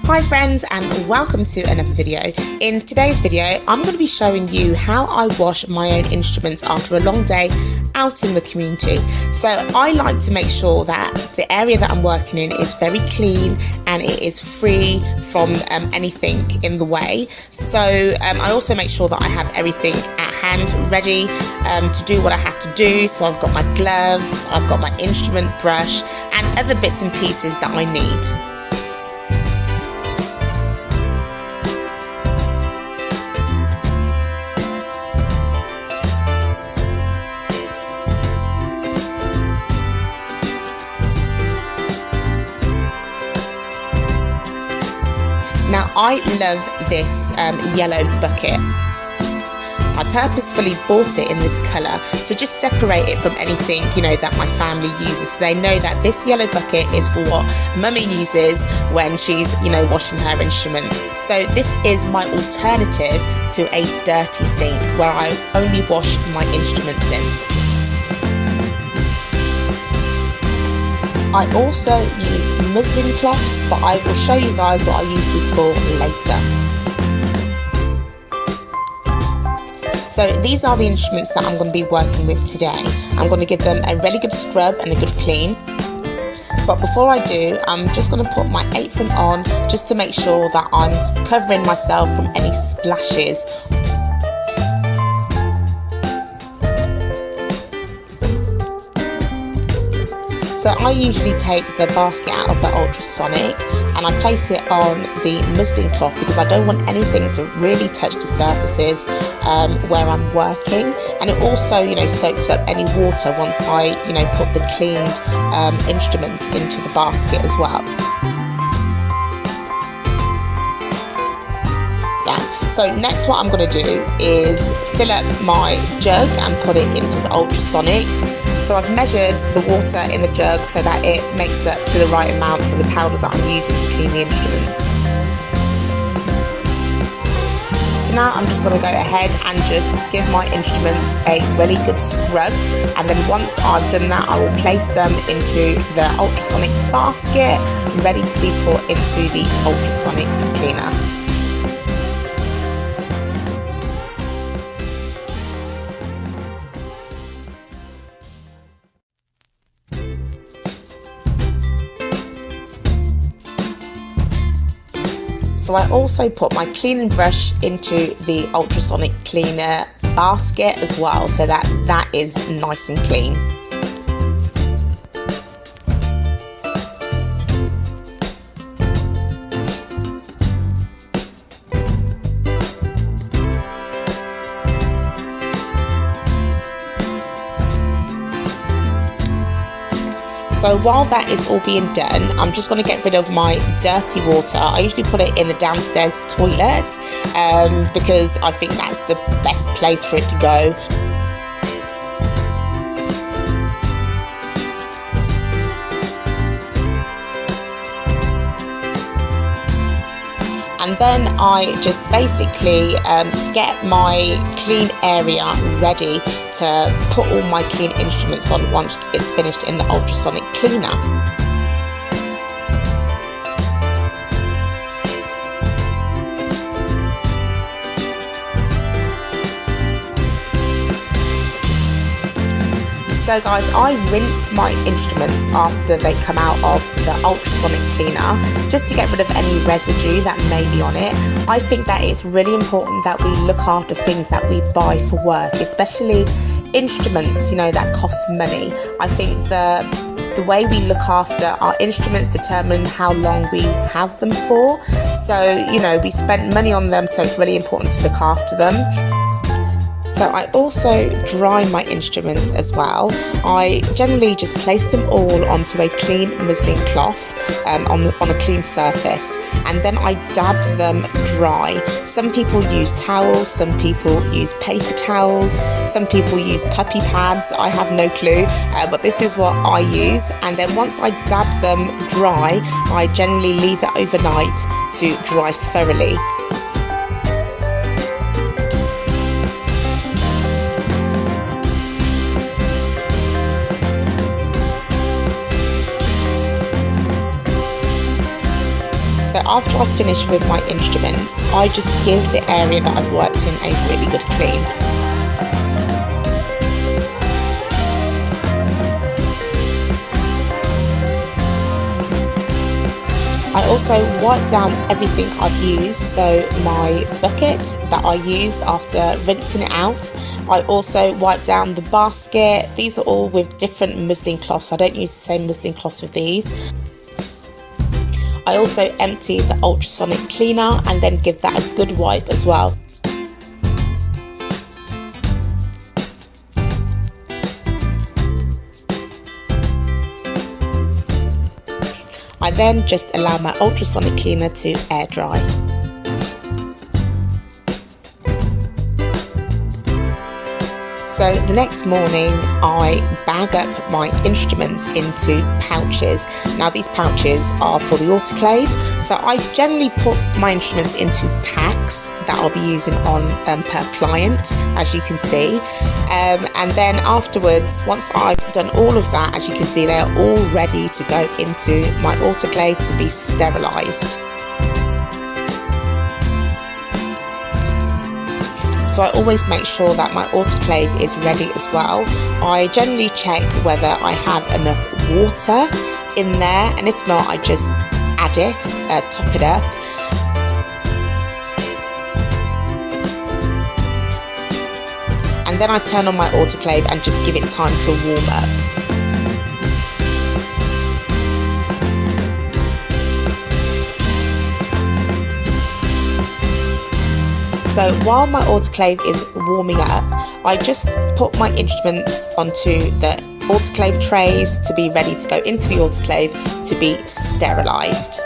Hi friends, and welcome to another video. In today's video I'm going to be showing you how I wash my own instruments after a long day out in the community. So I like to make sure that the area that I'm working in is very clean and it is free from anything in the way. So I also make sure that I have everything at hand ready to do what I have to do. So I've got my gloves, I've got my instrument brush and other bits and pieces that I need. Now I love this yellow bucket. I purposefully bought it in this colour to just separate it from anything, that my family uses. So they know that this yellow bucket is for what mummy uses when she's, washing her instruments. So this is my alternative to a dirty sink where I only wash my instruments in. I also used muslin cloths, but I will show you guys what I use this for later. So these are the instruments that I'm going to be working with today. I'm going to give them a really good scrub and a good clean. But before I do, I'm just going to put my apron on just to make sure that I'm covering myself from any splashes. So I usually take the basket out of the ultrasonic and I place it on the muslin cloth because I don't want anything to really touch the surfaces where I'm working, and it also soaks up any water once I put the cleaned instruments into the basket as well. So next what I'm going to do is fill up my jug and put it into the ultrasonic. So I've measured the water in the jug so that it makes up to the right amount for the powder that I'm using to clean the instruments. So now I'm just going to go ahead and just give my instruments a really good scrub, and then once I've done that I will place them into the ultrasonic basket ready to be put into the ultrasonic cleaner. So I also put my cleaning brush into the ultrasonic cleaner basket as well, so that is nice and clean. So while that is all being done, I'm just going to get rid of my dirty water. I usually put it in the downstairs toilet because I think that's the best place for it to go. And then I just basically get my clean area ready to put all my clean instruments on once it's finished in the ultrasonic cleaner. So guys, I rinse my instruments after they come out of the ultrasonic cleaner just to get rid of any residue that may be on it. I think that it's really important that we look after things that we buy for work, especially instruments, that cost money. I think the way we look after our instruments determine how long we have them for. So, we spent money on them, so it's really important to look after them. So I also dry my instruments as well. I generally just place them all onto a clean muslin cloth on a clean surface, and then I dab them dry. Some people use towels, some people use paper towels, some people use puppy pads. I have no clue, but this is what I use. And then once I dab them dry, I generally leave it overnight to dry thoroughly. So after I finish with my instruments, I just give the area that I've worked in a really good clean. I also wipe down everything I've used, so my bucket that I used after rinsing it out. I also wipe down the basket. These are all with different muslin cloths. I don't use the same muslin cloths with these. I also empty the ultrasonic cleaner and then give that a good wipe as well. I then just allow my ultrasonic cleaner to air dry. So the next morning I bag up my instruments into pouches. Now these pouches are for the autoclave, so I generally put my instruments into packs that I'll be using on per client, as you can see. And then afterwards, once I've done all of that, as you can see, they're all ready to go into my autoclave to be sterilised. So I always make sure that my autoclave is ready as well. I generally check whether I have enough water in there, and if not, I just add it, top it up. And then I turn on my autoclave and just give it time to warm up. So while my autoclave is warming up, I just put my instruments onto the autoclave trays to be ready to go into the autoclave to be sterilised.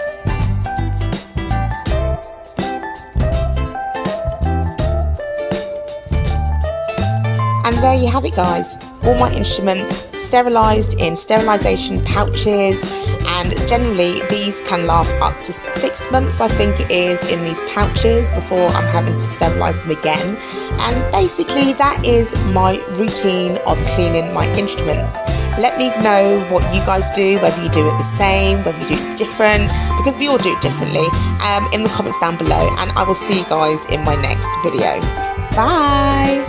And there you have it, guys. All my instruments sterilised in sterilisation pouches, and generally these can last up to 6 months, I think it is, in these pouches before I'm having to sterilise them again. And basically that is my routine of cleaning my instruments. Let me know what you guys do, whether you do it the same, whether you do it different, because we all do it differently, in the comments down below, and I will see you guys in my next video. Bye!